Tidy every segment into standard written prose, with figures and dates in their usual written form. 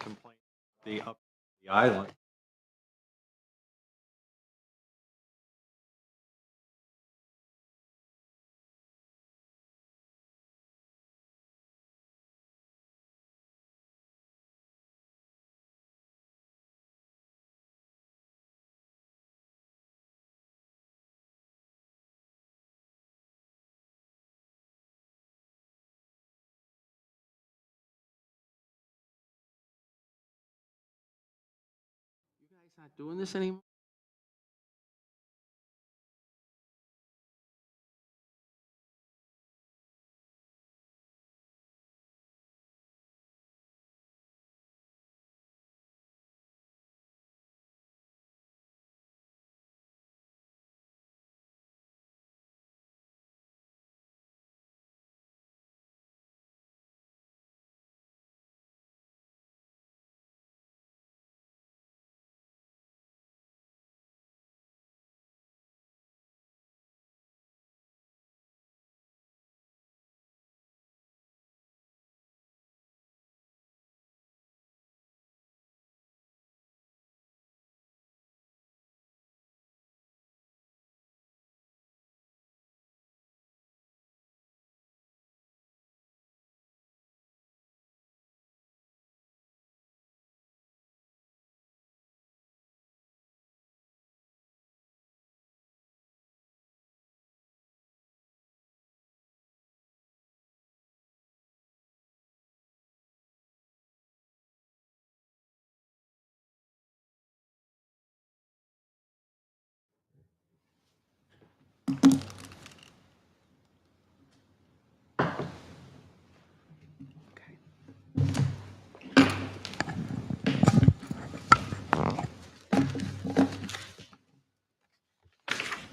complaint the island. You guys not doing this anymore?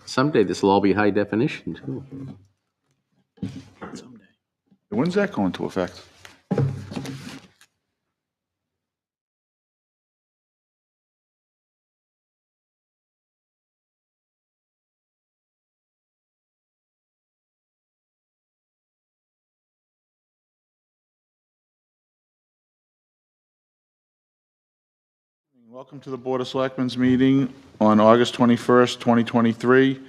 Someday this will all be high definition too. Someday. When's that go into effect? Welcome to the Board of Selectmen's meeting on August 21st, 2023.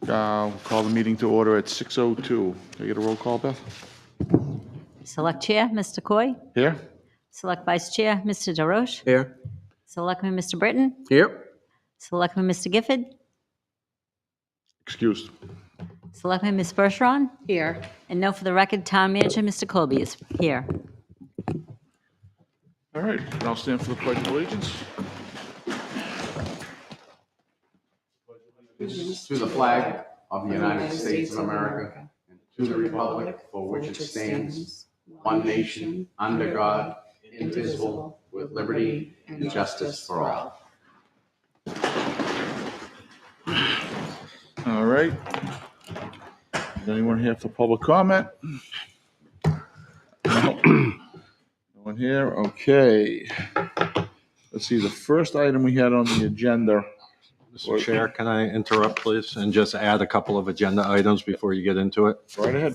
We'll call the meeting to order at 6:02. Can I get a roll call, Beth? Select Chair, Mr. Coy. Here? Select Vice Chair, Mr. DeRoche. Here. Selectman Mr. Britton. Here. Selectman Mr. Gifford. Excused. Selectman Ms. Bergeron. Here. And note for the record, Town Manager Mr. Colby is here. All right, and I'll stand for the Pledge of Allegiance. To the flag of the United States of America and to the republic for which it stands, one nation, under God, indivisible, with liberty and justice for all. All right. Is anyone here for public comment? No. No one here? Okay. Let's see, the first item we had on the agenda. Mr. Chair, can I interrupt, please, and just add a couple of agenda items before you get into it? Right ahead.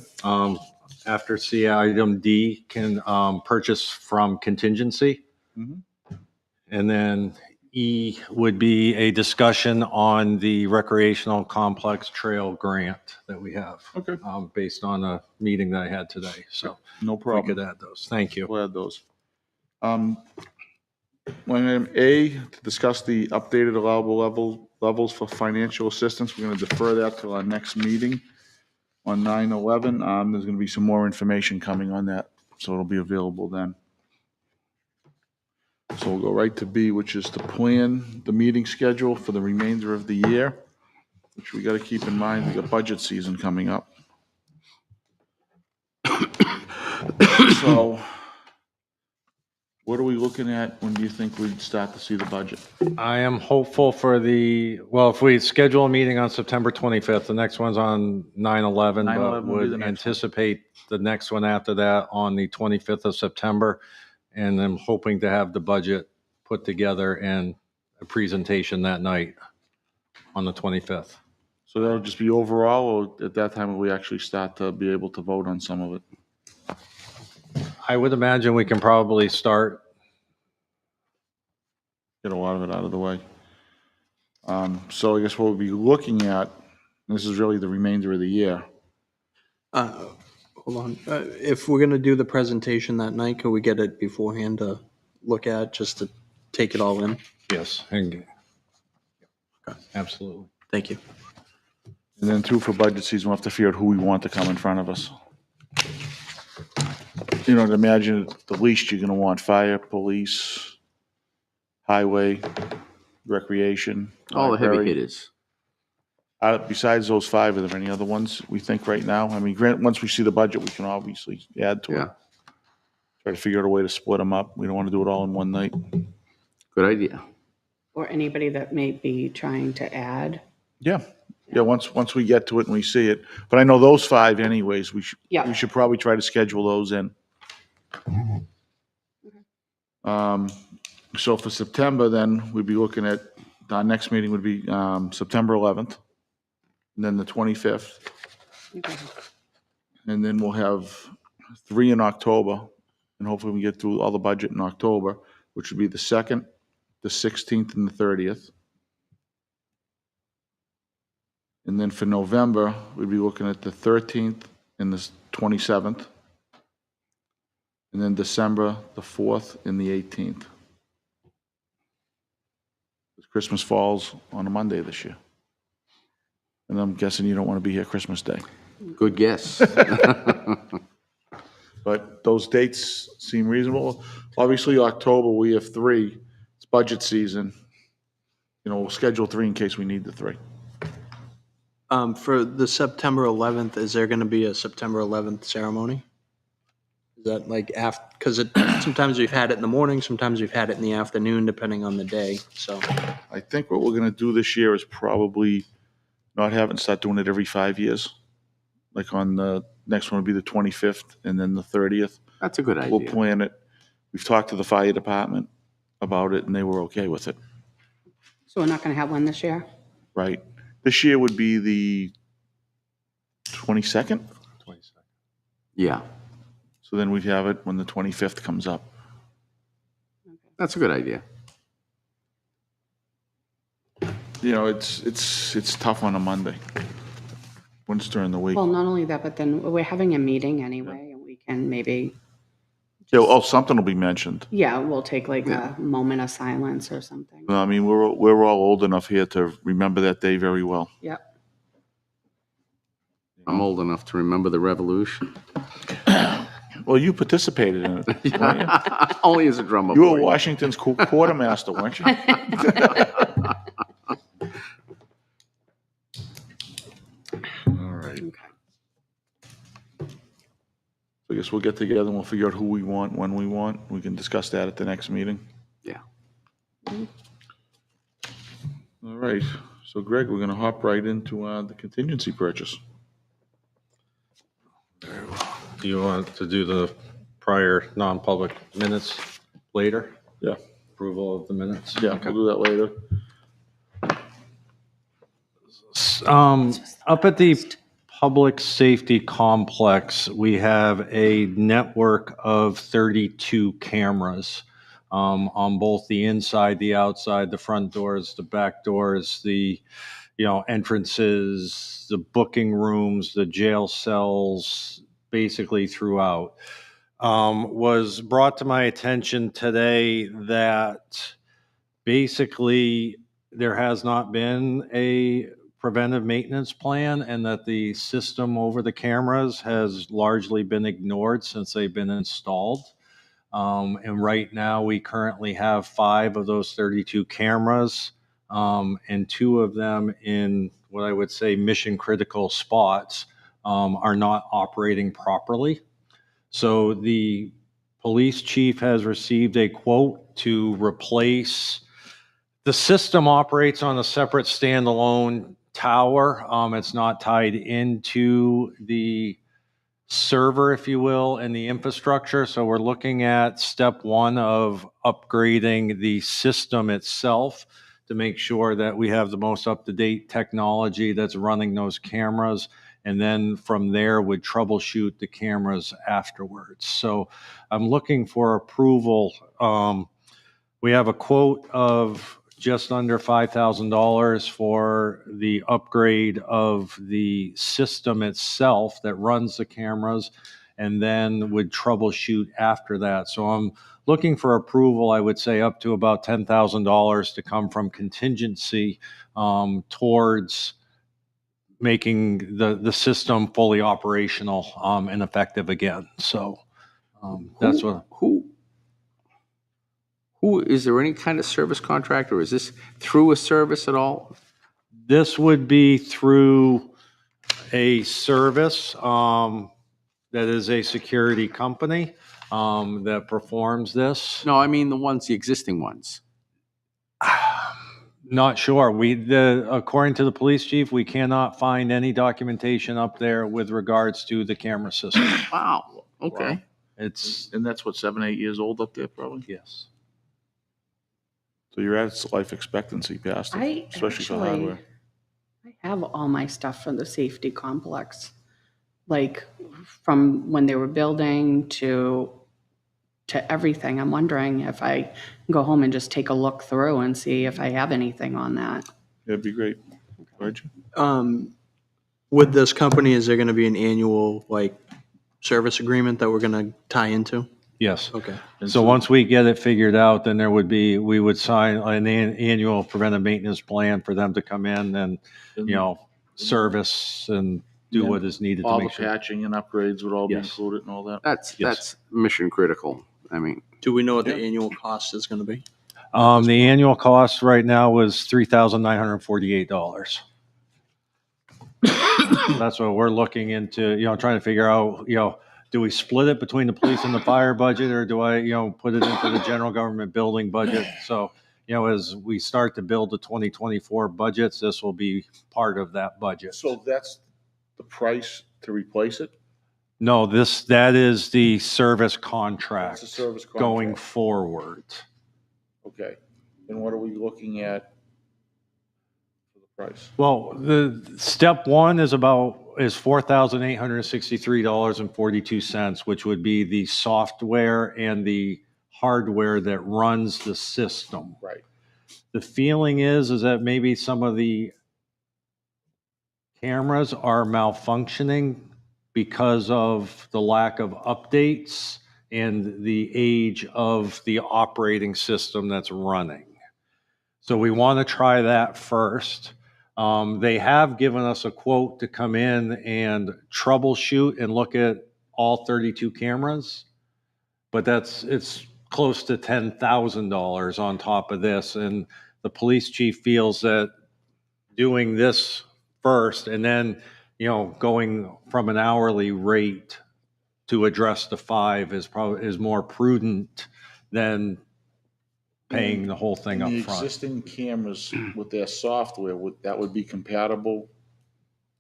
After C, item D can purchase from contingency. Mhm. And then E would be a discussion on the recreational complex trail grant that we have. Okay. Based on a meeting that I had today. So No if we problem. could add those. Thank you. We'll add those. Item A, to discuss the updated allowable levels for financial assistance. We're going to defer that till our next meeting on 9/11. There's going to be some more information coming on that, so it'll be available then. So we'll go right to B, which is to plan the meeting schedule for the remainder of the year, which we got to keep in mind, we got budget season coming up. So what are we looking at? When do you think we'd start to see the budget? I am hopeful for if we schedule a meeting on September 25th, the next one's on 9/11, 9/11 but will be the would next one. anticipate the next one after that on the 25th of September. And I'm hoping to have the budget put together and a presentation that night on the 25th. So that'll just be overall, or at that time will we actually start to be able to vote on some of it? I would imagine we can probably start get a lot of it out of the way. So I guess what we'll be looking at, this is really the remainder of the year. Hold on. If we're going to do the presentation that night, could we get it beforehand to look at, just to take it all in? Yes, absolutely. Thank you. And then too, for budget season, we'll have to figure out who we want to come in front of us. You know, imagine the least you're gonna want fire, police, highway, recreation. All the heavy library. hitters. Besides those five, are there any other ones we think right now? I mean, once we see the budget, we can obviously add to it. Yeah, Try to figure out a way to split them up. We don't want to do it all in one night. good idea. Or anybody that may be trying to add. Yeah, yeah, once we get to it and we see it. But I know those five anyways, we Yeah. should probably try to schedule those in. So for September, then, we'd be looking at, our next meeting would be September 11th, and then the 25th. Okay. And then we'll have 3 in October, and hopefully we get through all the budget in October, which would be the 2nd, the 16th, and the 30th. And then for November, we'd be looking at the 13th and the 27th. And then December, the 4th and the 18th. Christmas falls on a Monday this year. And I'm guessing you don't want to be here Christmas Day. Good guess. But those dates seem reasonable. Obviously, October, we have 3. It's budget season. You know, we'll schedule 3 in case we need the 3. For the September 11th, is there going to be a September 11th ceremony? Is that like after, because sometimes we've had it in the morning, sometimes we've had it in the afternoon, depending on the day, so. I think what we're going to do this year is probably not have it, start doing it every 5 years. Like on the next one would be the 25th and then the 30th. That's a good We'll idea. plan it. We've talked to the fire department about it and they were okay with it, So we're not going to have one this year? right? This year would be the 22nd. Yeah, So then we'd have it when the 25th comes up. that's a good idea. You know, it's tough on a Monday. When it's during the week. Well, not only that, but then we're having a meeting anyway, and we can maybe, Yeah, oh, something will be mentioned. yeah, we'll take like a moment of silence or something. I mean, we're all old enough here to remember that day very well. Yep. I'm old enough to remember the revolution. Well, you participated in it. weren't you? Only as a drummer You were boy. Washington's quartermaster, weren't you? All right. Okay. I guess we'll get together and we'll figure out who we want, when we want. We can discuss that at the next meeting. Yeah. All right. So Greg, we're going to hop right into the contingency purchase. Do you want to do the prior non-public minutes later? Yeah, Approval of the minutes? yeah, we'll do that later. Up at the Public Safety Complex, we have a network of 32 cameras on both the inside, the outside, the front doors, the back doors, the entrances, the booking rooms, the jail cells, basically throughout. Was brought to my attention today that basically there has not been a preventive maintenance plan and that the system over the cameras has largely been ignored since they've been installed. And right now we currently have 5 of those 32 cameras, and 2 of them in what I would say mission critical spots are not operating properly. So the police chief has received a quote to replace. The system operates on a separate standalone tower. It's not tied into the server, if you will, and the infrastructure. So we're looking at step 1 of upgrading the system itself to make sure that we have the most up-to-date technology that's running those cameras. And then from there would troubleshoot the cameras afterwards. So I'm looking for approval We have a quote of just under $5,000 for the upgrade of the system itself that runs the cameras, and then would troubleshoot after that. So I'm looking for approval, I would say up to about $10,000 to come from contingency towards making the system fully operational and effective again. So that's what. Who, is there any kind of service contract, or is this through a service at all? This would be through a service that is a security company that performs this. No, I mean the existing ones. Not sure. According to the police chief, we cannot find any documentation up there with regards to the camera system. Wow, okay. Wow. It's, And that's what, 7, 8 years old up there probably? yes. So you're at its life expectancy past it, especially for hardware. I have all my stuff from the safety complex, like from when they were building to everything. I'm wondering if I can go home and just take a look through and see if I have anything on that. That'd be great. Right? With this company, is there going to be an annual, like, service agreement that we're going to tie into? Yes. Okay. So once we get it figured out, then we would sign an annual preventive maintenance plan for them to come in and, service and do what is needed to All the make sure. patching and upgrades would all be Yes. included and all that? That's mission critical. I mean, Do we know what the annual cost is going to be? The annual cost right now was $3,948. That's what we're looking into, trying to figure out, do we split it between the police and the fire budget, or do I, put it into the general government building budget? So, as we start to build the 2024 budgets, this will be part of that budget. So that's the price to replace it? No, that is the service contract That's the service contract. going forward. Okay. And what are we looking at for the price? Well, the step one is $4,863.42, which would be the software and the hardware that runs the system. Right. The feeling is that maybe some of the cameras are malfunctioning because of the lack of updates and the age of the operating system that's running. So we want to try that first. They have given us a quote to come in and troubleshoot and look at all 32 cameras, but it's close to $10,000 on top of this. And the police chief feels that doing this first and then, going from an hourly rate to address the 5 is more prudent than paying the whole thing up The front. existing cameras with their software, that would be compatible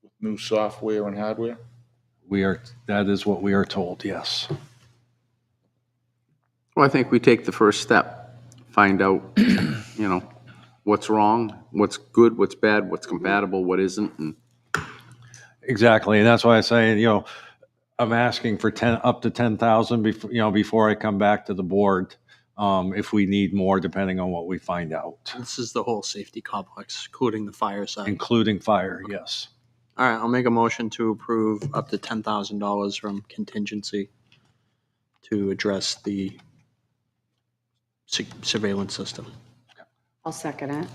with new software and hardware? That is what we are told, yes. well, I think we take the first step, find out, what's wrong, what's good, what's bad, what's compatible, what isn't, and Exactly, and that's why I say, I'm asking for up to 10,000 before I come back to the board, if we need more, depending on what we find out, This is the whole safety complex, including the fire side. including fire, yes. All right, I'll make a motion to approve up to $10,000 from contingency to address the surveillance system. I'll second it.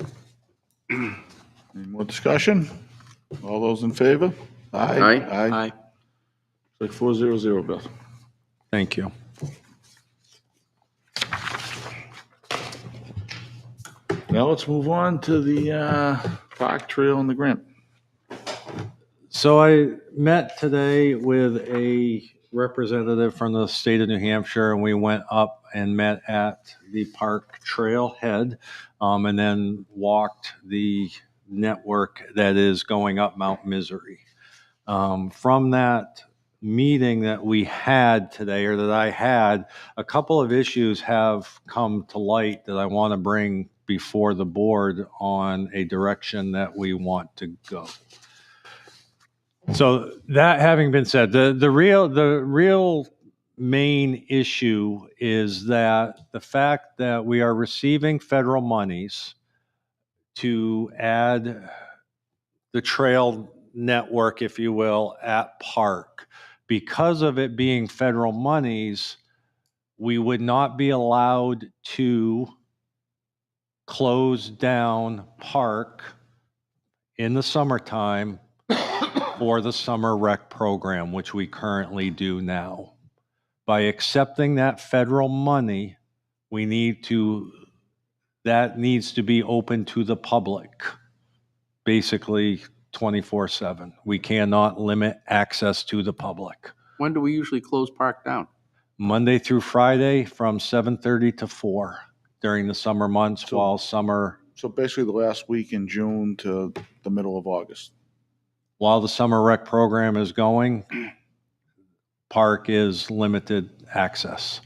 Any more discussion? All those in favor? Aye. Aye. Aye. Like 400, Bill. Thank you. Now let's move on to the park trail and the grant. So I met today with a representative from the state of New Hampshire, and we went up and met at the park trailhead, and then walked the network that is going up Mount Misery. From that meeting that we had today, or that I had, a couple of issues have come to light that I want to bring before the board on a direction that we want to go. So that having been said, the real main issue is that the fact that we are receiving federal monies to add the trail network, if you will, at Park. Because of it being federal monies, we would not be allowed to close down Park in the summertime for the summer rec program, which we currently do now. By accepting that federal money, that needs to be open to the public, basically 24/7. We cannot limit access to the public. When do we usually close Park down? Monday through Friday from 7:30 to 4 during the summer months while summer, So basically the last week in June to the middle of August. while the summer rec program is going, Park is limited access.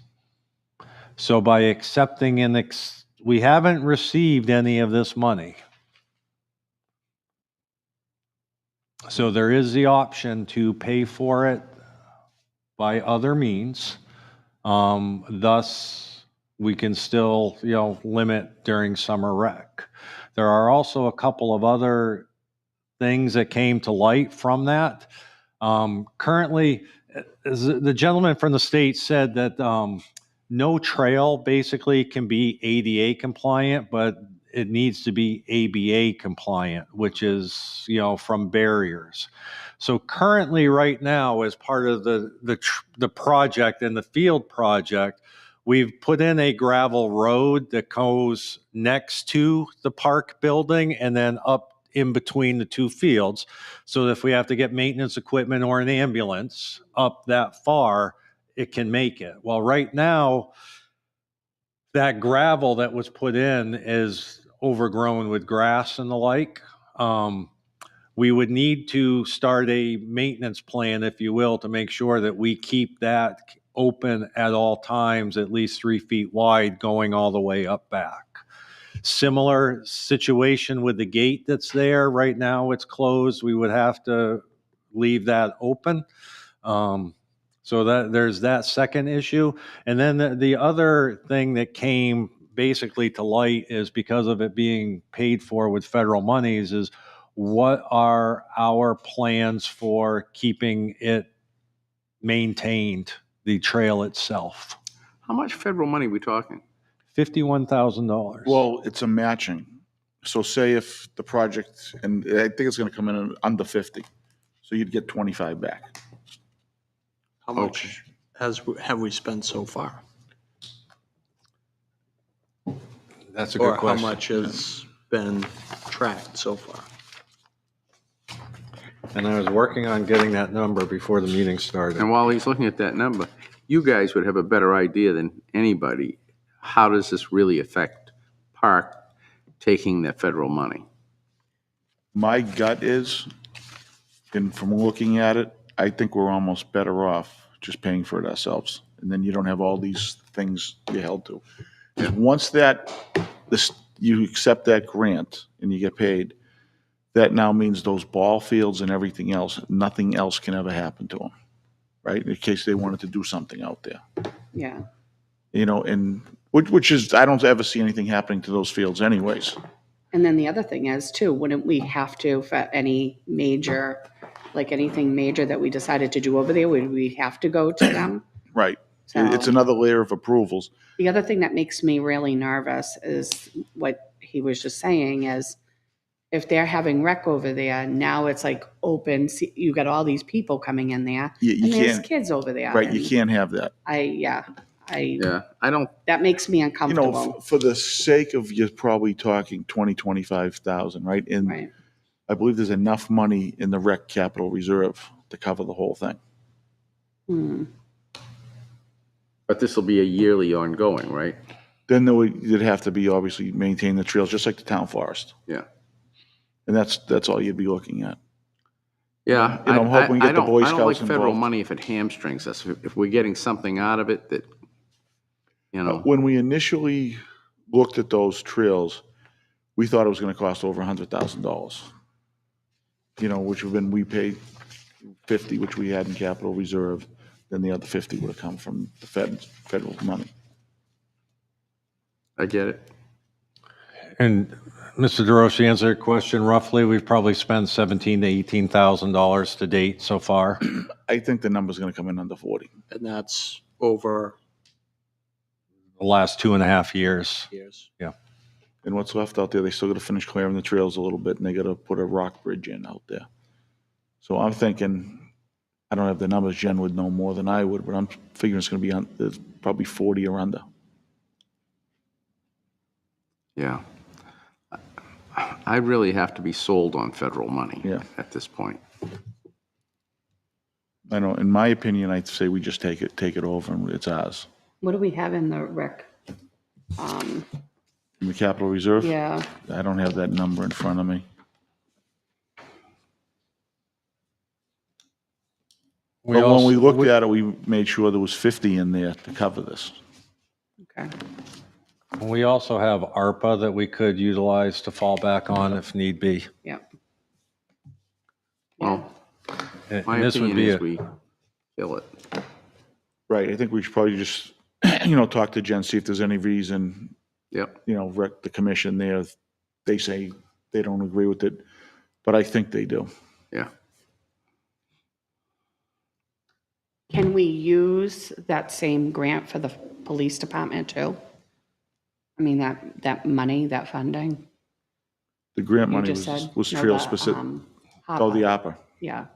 So by accepting we haven't received any of this money. So there is the option to pay for it by other means. Thus, we can still, limit during summer rec. There are also a couple of other things that came to light from that. Currently, as the gentleman from the state said that no trail basically can be ADA compliant, but it needs to be ABA compliant, which is, from barriers. So currently, right now, as part of the project and the field project, we've put in a gravel road that goes next to the park building and then up in between the two fields. So that if we have to get maintenance equipment or an ambulance up that far, it can make it. Well, right now, that gravel that was put in is overgrown with grass and the like. We would need to start a maintenance plan, if you will, to make sure that we keep that open at all times, at least 3 feet wide, going all the way up back. Similar situation with the gate that's there. Right now it's closed. We would have to leave that open. So that there's that second issue. And then the other thing that came basically to light is because of it being paid for with federal monies is what are our plans for keeping it maintained, the trail itself? How much federal money are we talking? $51,000. Well, it's a matching. So say if the project, and I think it's going to come in under 50, so you'd get 25 back. How much have we spent so far? That's a good Or how question. much has been tracked so far? And I was working on getting that number before the meeting started. And while he's looking at that number, you guys would have a better idea than anybody. How does this really affect Park taking that federal money? My gut is, and from looking at it, I think we're almost better off just paying for it ourselves. And then you don't have all these things you're held to. Because once you accept that grant and you get paid, that now means those ball fields and everything else, nothing else can ever happen to them, right? In case they wanted to do something out there. Yeah. And which is, I don't ever see anything happening to those fields anyways. And then the other thing is too, wouldn't we have to, for any major, like anything major that we decided to do over there, would we have to go to them? Right. So- It's another layer of approvals. The other thing that makes me really nervous is what he was just saying is if they're having rec over there, now it's like open, you got all these people coming in there You and there's can't, kids over there. right, you and can't have that. Yeah, I don't, That makes me uncomfortable. For the sake of, you're probably talking 25,000, right? And Right. I believe there's enough money in the rec capital reserve to cover the whole thing. Hmm. but this will be a yearly ongoing, right? Then you'd have to be obviously maintain the trails, just like the town forest. Yeah. And that's all you'd be looking at. Yeah, I'm hoping we get the Boy I don't like Scouts federal involved. money if it hamstrings us, if we're getting something out of it that, When we initially looked at those trails, we thought it was going to cost over $100,000. Which we paid 50, which we had in capital reserve. then the other 50 would have come from the federal money. I get it. And Mr. DeRoche, to answer your question, roughly, we've probably spent $17,000 to $18,000 to date so far. I think the number's gonna come in under 40. And that's over The last 2.5 years. years. And what's left out there, they still gotta finish clearing the trails a little bit, and they gotta put a rock bridge in out there. So I'm thinking, I don't have the numbers, Jen would know more than I would, but I'm figuring it's gonna be there's probably 40 or under. Yeah. I really have to be sold on federal money Yeah. at this point. I know, in my opinion, I'd say we just take it over and it's ours. What do we have in the rec? In the capital reserve? Yeah, I don't have that number in front of me. But when we looked at it, we made sure there was 50 in there to cover this. okay. We also have ARPA that we could utilize to fall back on if need be. Yeah. Well, And my this would opinion be is a- we kill it. Right, I think we should probably just, talk to Jen, see if there's any reason, Yep. rec the commission there, they say they don't agree with it, but I think they do. Yeah. Can we use that same grant for the police department too? I mean, that money, that funding? The grant You money just said? was No, real the, specific. Oh, the HAPA. APA. Yeah.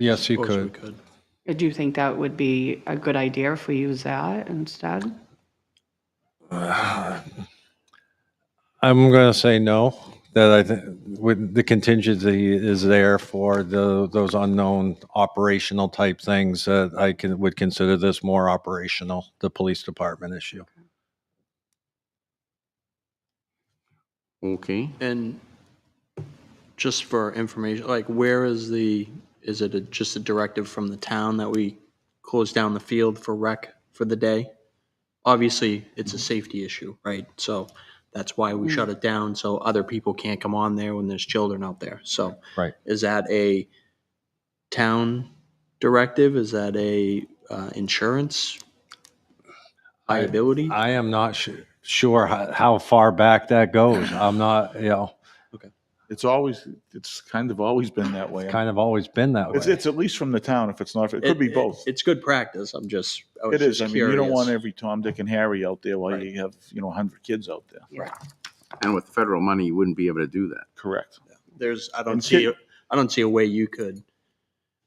Yes, you Suppose we could. Do you think that would be a good idea if we use that instead? I'm going to say no, that I think the contingency is there for those unknown operational type things that would consider this more operational, the police department issue. Okay. And just for information, like where is it just a directive from the town that we close down the field for rec for the day? Obviously, it's a safety issue, right? So that's why we shut it down, so other people can't come on there when there's children out there. So Right. is that a town directive? Is that a insurance liability? I am not sure how far back that goes. I'm not, It's kind of always been that way. kind of always been that way. It's at least from the town, if it's not, it could be both. It's good practice. I was It is, just I mean, you don't want curious. every Tom, Dick, and Harry out there while Right. you have, 100 kids out there. Yeah. And with federal money, you wouldn't be able to do that. Correct. I don't And see a way you could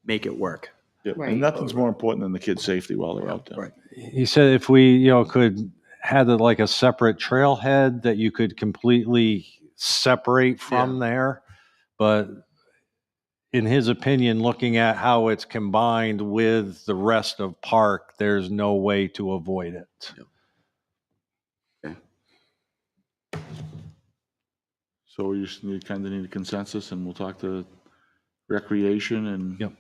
make it work. Yeah, Right. and nothing's more important than the kids' safety while they're out there. Right. He said if we, could had like a separate trailhead that you could completely separate from there. But in his opinion, looking at how it's combined with the rest of park, there's no way to avoid it. So we just kind of need a consensus, and we'll talk to recreation and Yep.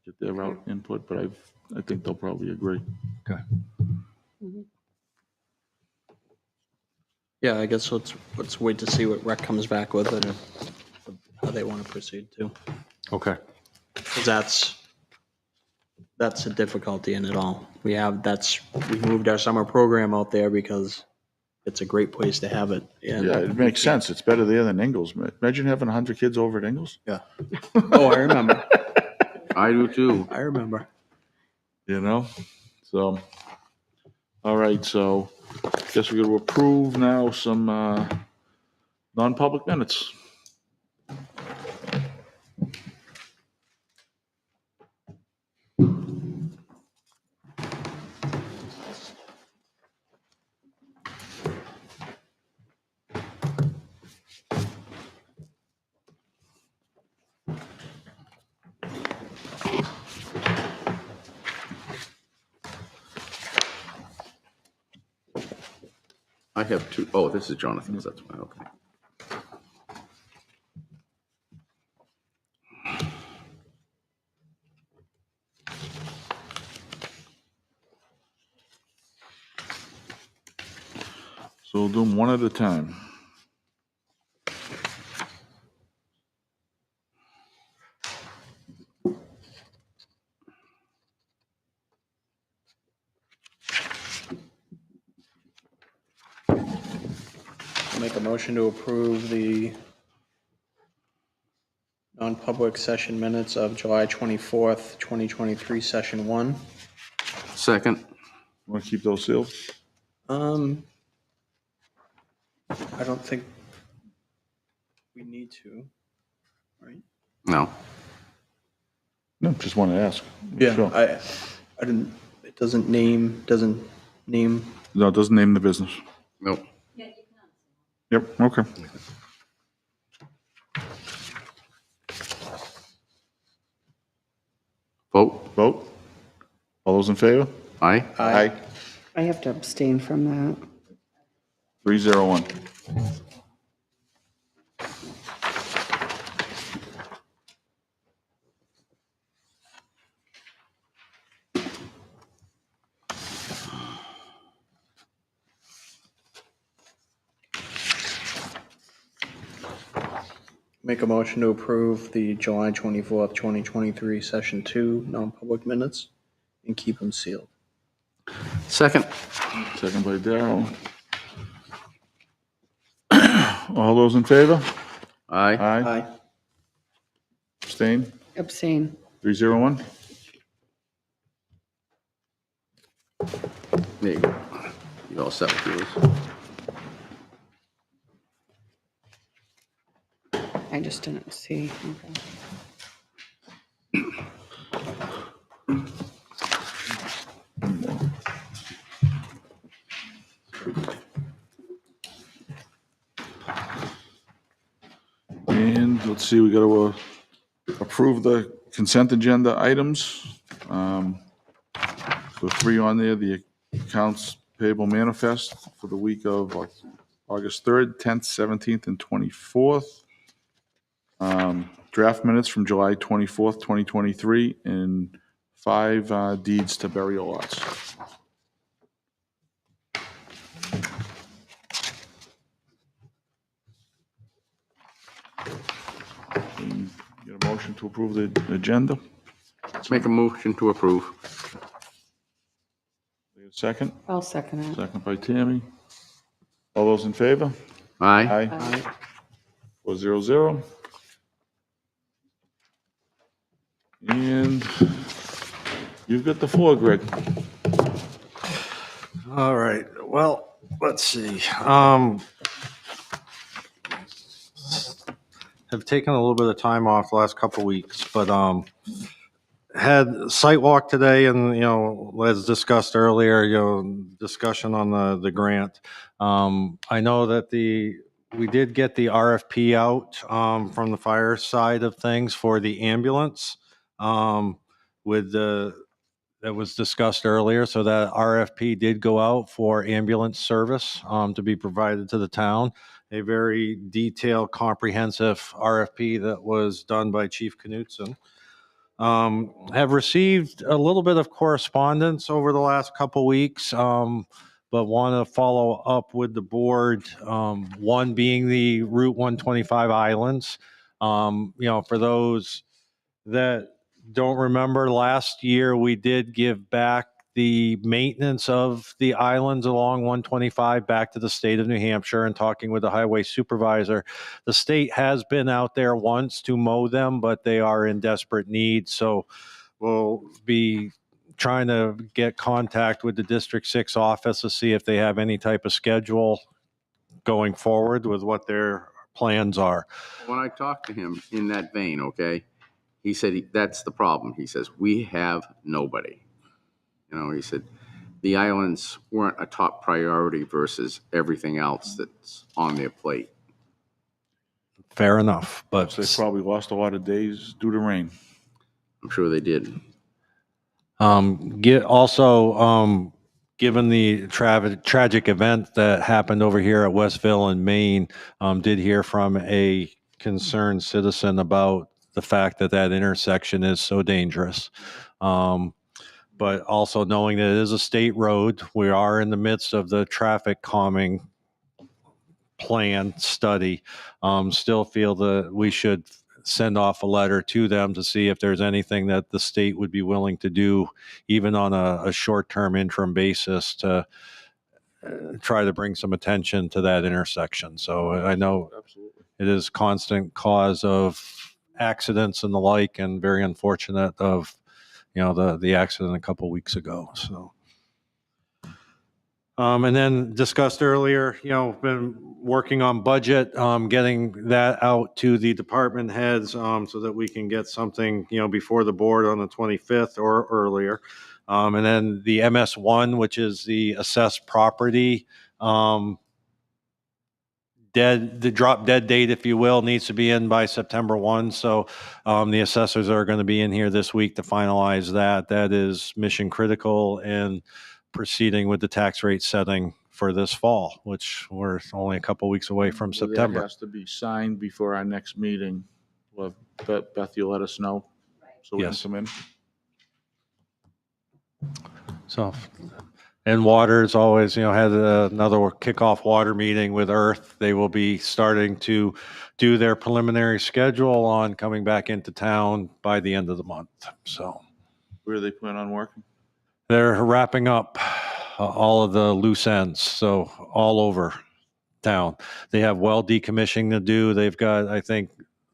get their input, but I think they'll probably agree. Okay. Yeah, I guess let's wait to see what rec comes back with and how they want to proceed too. Okay. Because that's a difficulty in it all. We moved our summer program out there because it's a great place to have it. And Yeah, it makes sense. It's better there than Ingles. Imagine having 100 kids over at Ingles. Yeah. Oh, I remember. I do too. I remember. So, all right, so I guess we're going to approve now some non-public minutes. I have two. Oh, this is Jonathan's. That's fine. Okay. So we'll do them one at a time. Make a motion to approve the non-public session minutes of July 24th, 2023, session 1. Second. Want to keep those sealed? I don't think we need to, right? No. No, just want to ask. Yeah, Sure. I didn't, it doesn't name. No, it doesn't name the business. Nope. Yep, okay. Vote. Vote? All those in favor? Aye. Aye. I have to abstain from that. 301. Make a motion to approve the July 24th, 2023, session 2 non-public minutes and keep them sealed. Second. Second by Darrell. All those in favor? Aye. Aye. Abstain? Abstain. 301? There you go. You all set with yours? I just didn't see. Okay. And let's see, we got to approve the consent agenda items. So 3 on there, the accounts payable manifest for the week of August 3rd, 10th, 17th, and 24th. Draft minutes from July 24th, 2023, and 5 deeds to burial lots. Get a motion to approve the agenda? Make a motion to approve. Second? I'll second it. Second by Tammy. All those in favor? Aye. Aye. 400. And you've got the floor, Greg. All right, well, let's see. Have taken a little bit of time off the last couple of weeks, but had a site walk today, and as discussed earlier, discussion on the grant. I know that we did get the RFP out from the fire side of things for the ambulance that was discussed earlier. So that RFP did go out for ambulance service to be provided to the town. A very detailed, comprehensive RFP that was done by Chief Knutson. Have received a little bit of correspondence over the last couple weeks, but want to follow up with the board. One being the Route 125 islands. For those that don't remember, last year we did give back the maintenance of the islands along 125 back to the state of New Hampshire. And talking with the highway supervisor, the state has been out there once to mow them, but they are in desperate need. So we'll be trying to get contact with the District 6 office to see if they have any type of schedule going forward with what their plans are. When I talked to him in that vein, okay, he said that's the problem. He says, we have nobody. He said the islands weren't a top priority versus everything else that's on their plate. Fair enough, but They probably lost a lot of days due to rain. I'm sure they did. Given the tragic event that happened over here at Westville in Maine, did hear from a concerned citizen about the fact that intersection is so dangerous. But also knowing that it is a state road, we are in the midst of the traffic calming plan study. Still feel that we should send off a letter to them to see if there's anything that the state would be willing to do, even on a short-term interim basis, to try to bring some attention to that intersection. So I know Absolutely. it is constant cause of accidents and the like, and very unfortunate of, the accident a couple weeks ago. So. And then discussed earlier, been working on budget, getting that out to the department heads, so that we can get something, before the board on the 25th or earlier. And then the MS1, which is the assessed property, the drop dead date, if you will, needs to be in by September 1. So the assessors are going to be in here this week to finalize that. That is mission critical and proceeding with the tax rate setting for this fall, which we're only a couple weeks away from Well, September. that has to be signed before our next meeting. Well, Beth, you'll let us know so we can Yes. come in. So, and water's always, had another kickoff water meeting with Earth. They will be starting to do their preliminary schedule on coming back into town by the end of the month. So Where do they plan on working? they're wrapping up all of the loose ends. So all over town, they have well decommissioning to do. They've got, I think,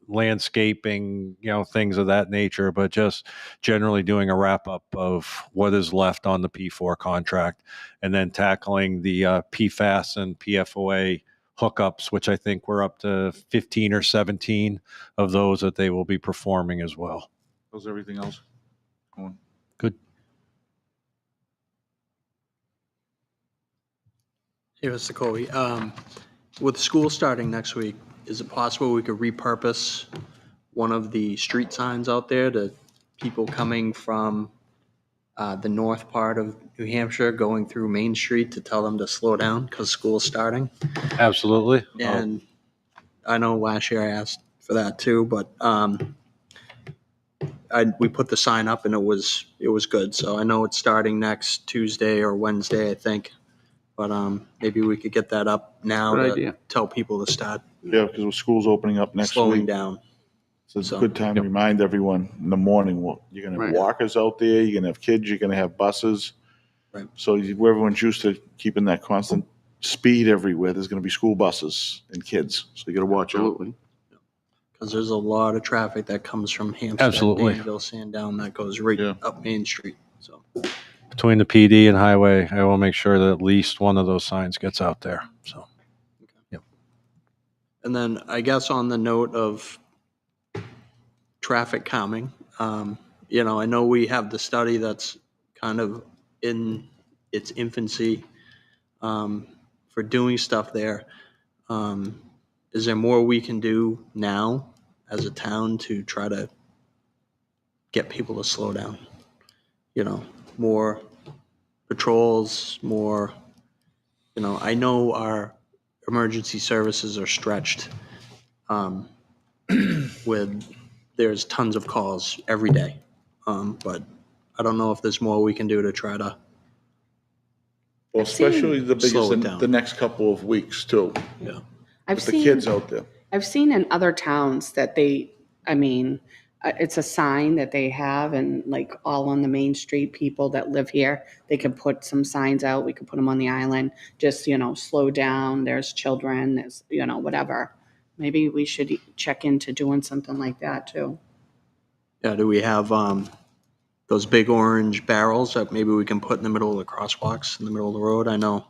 landscaping, things of that nature, but just generally doing a wrap up of what is left on the P4 contract, and then tackling the PFAS and PFOA hookups, which I think we're up to 15 or 17 of those that they will be performing as well. How's everything else going? Good. Hey, Mr. Colby, with school starting next week, is it possible we could repurpose one of the street signs out there to people coming from the north part of New Hampshire going through Main Street to tell them to slow down because school's starting? Absolutely. And I know last year I asked for that too, but we put the sign up and it was good. So I know it's starting next Tuesday or Wednesday, I think. But maybe we could get that up now Good to idea. tell people to start Yeah, because with school's opening up next slowing week. down. So it's a So- good time to remind everyone in the morning, well, you're gonna have Right. walkers out there, you're gonna have kids, you're gonna have buses. Right. So where everyone's used to keeping that constant speed everywhere, there's gonna be school buses and kids, so you gotta watch out. Absolutely. Because there's a lot of traffic that comes from Hampstead, Absolutely. Danville, Sandown, that goes right Yeah. up Main Street. So Between the PD and highway, I will make sure that at least one of those signs gets out there. So. And then I guess on the note of traffic calming, I know we have the study that's kind of in its infancy for doing stuff there. Is there more we can do now as a town to try to get people to slow down? More patrols, more, I know our emergency services are stretched there's tons of calls every day. But I don't know if there's more we can do to try to, Well, especially the Slow biggest, it in down. the next couple of weeks too, I've with the seen, kids out there. I've seen in other towns that it's a sign that they have, and like all on the main street, people that live here, they can put some signs out. We could put them on the island, just, slow down. There's children, there's, whatever. Maybe we should check into doing something like that too. do we have those big orange barrels that maybe we can put in the middle of the crosswalks, in the middle of the road? I know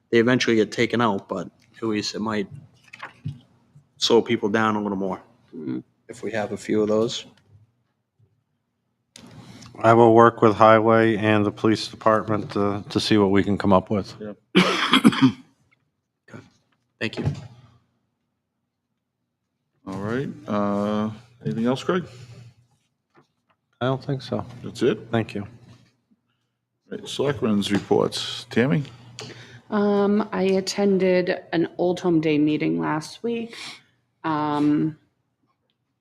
they eventually get taken out, but at least it might slow people down a little more if we have a few of those. I will work with Highway and the police department to see what we can come up with. Thank you. All right, anything else, Craig? I don't think so. That's it? Thank you. Right, Selectmen's reports. Tammy? I attended an Old Home Day meeting last week.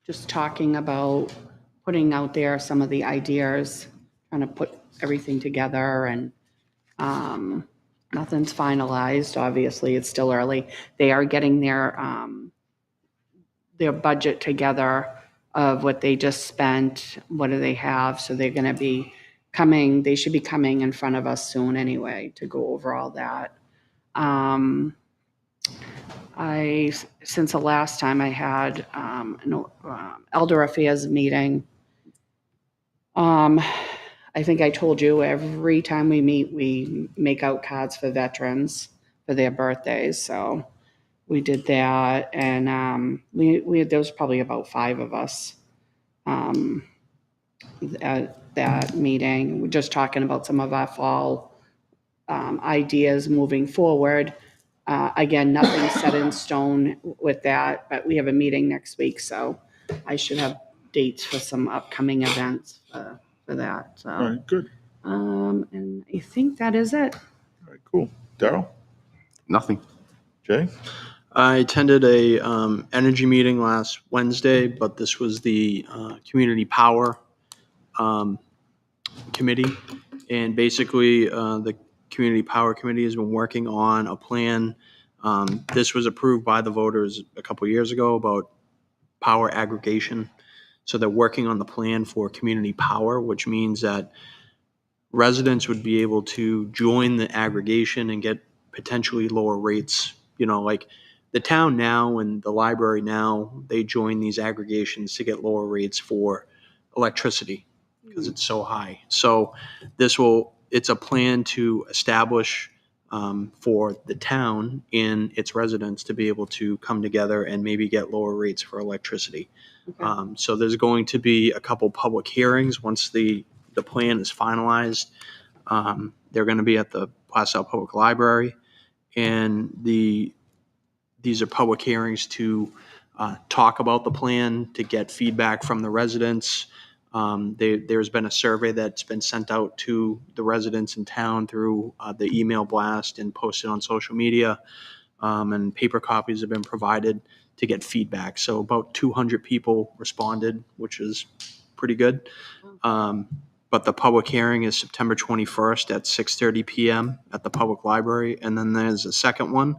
Just talking about putting out there some of the ideas, trying to put everything together, and nothing's finalized. Obviously, it's still early. They are getting their budget together of what they just spent, what do they have. So they're going to be they should be coming in front of us soon anyway to go over all that. Since the last time I had an Elder Affairs meeting, I think I told you every time we meet, we make out cards for veterans for their birthdays. So we did that, and there was probably about 5 of us at that meeting. We're just talking about some of our fall ideas moving forward. Again, nothing set in stone with that, but we have a meeting next week, so I should have dates for some upcoming events for that. So, All right, good. and I think that is it. All right, cool. Daryl? Nothing. Jay? I attended a energy meeting last Wednesday, but this was the community power committee. And basically, the community power committee has been working on a plan. This was approved by the voters a couple years ago about power aggregation. So they're working on the plan for community power, which means that residents would be able to join the aggregation and get potentially lower rates. You know, like the town now and the library now, they join these aggregations to get lower rates for electricity because it's so high. So it's a plan to establish for the town and its residents to be able to come together and maybe get lower rates for electricity. Okay. So there's going to be a couple public hearings once the plan is finalized. They're going to be at the Plaistow Public Library, and these are public hearings to talk about the plan, to get feedback from the residents. There's been a survey that's been sent out to the residents in town through the email blast and posted on social media, and paper copies have been provided to get feedback. So about 200 people responded, which is pretty good. But the public hearing is September 21st at 6:30 p.m. at the public library. And then there's a second one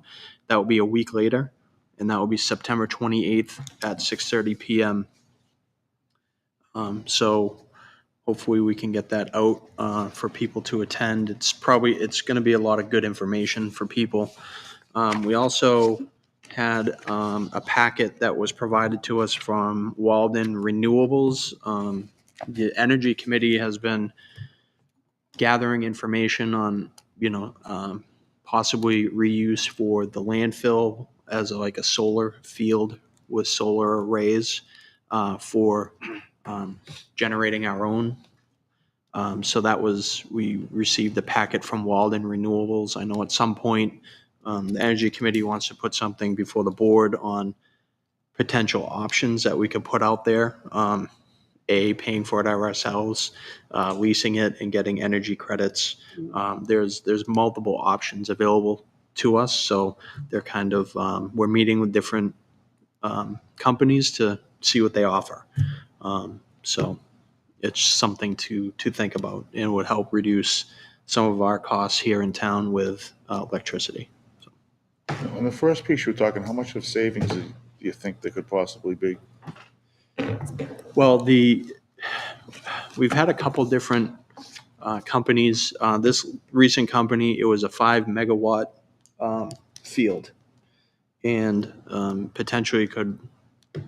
that will be a week later, and that will be September 28th at 6:30 p.m. So hopefully we can get that out for people to attend. It's going to be a lot of good information for people. We also had a packet that was provided to us from Walden Renewables. The Energy Committee has been gathering information on, possibly reuse for the landfill as like a solar field with solar arrays for generating our own. So we received a packet from Walden Renewables. I know at some point the Energy Committee wants to put something before the board on potential options that we could put out there. Paying for it ourselves, leasing it, and getting energy credits. There's multiple options available to us, so they're kind of we're meeting with different companies to see what they offer. So it's something to think about, and would help reduce some of our costs here in town with electricity. On the first piece, you were talking, how much of savings do you think there could possibly be? Well, we've had a couple different companies. This recent company, it was a 5 megawatt field, and potentially could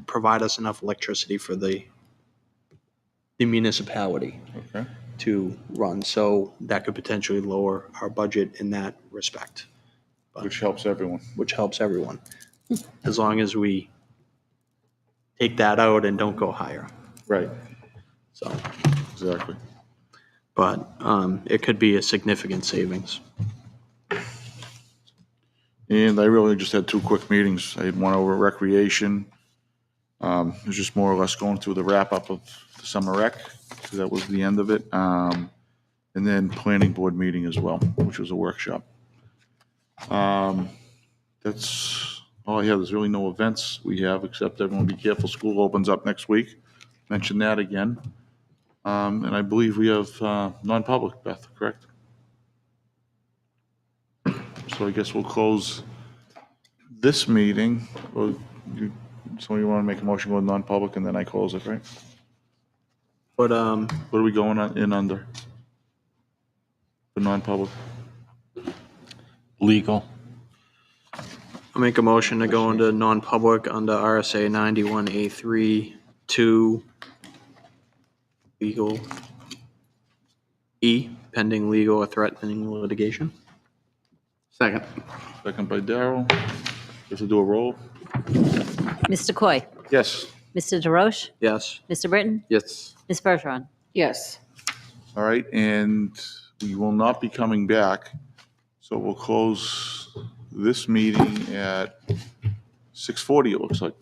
provide us enough electricity for the municipality Okay. to run. So that could potentially lower our budget in that respect, Which helps everyone. which helps everyone, as long as we take that out and don't go higher. Right, So, exactly. but it could be a significant savings. And I really just had 2 quick meetings. I had one over recreation. It was just more or less going through the wrap-up of the summer rec, so that was the end of it. And then planning board meeting as well, which was a workshop. That's all I have. There's really no events we have, except everyone be careful, school opens up next week. Mention that again. And I believe we have non-public, Beth, correct? So I guess we'll close this meeting. Somebody want to make a motion, go to non-public, and then I close it, right? But What are we going in under? For non-public? Legal. I'll make a motion to go into non-public under RSA 91A3 2 legal E, pending legal or threatening litigation. Second. Second by Darrell. Just to do a roll? Mr. Coy? Yes. Mr. DeRoche? Yes. Mr. Britton? Yes. Ms. Bergeron? Yes. All right, and we will not be coming back, so we'll close this meeting at 6:40, it looks like.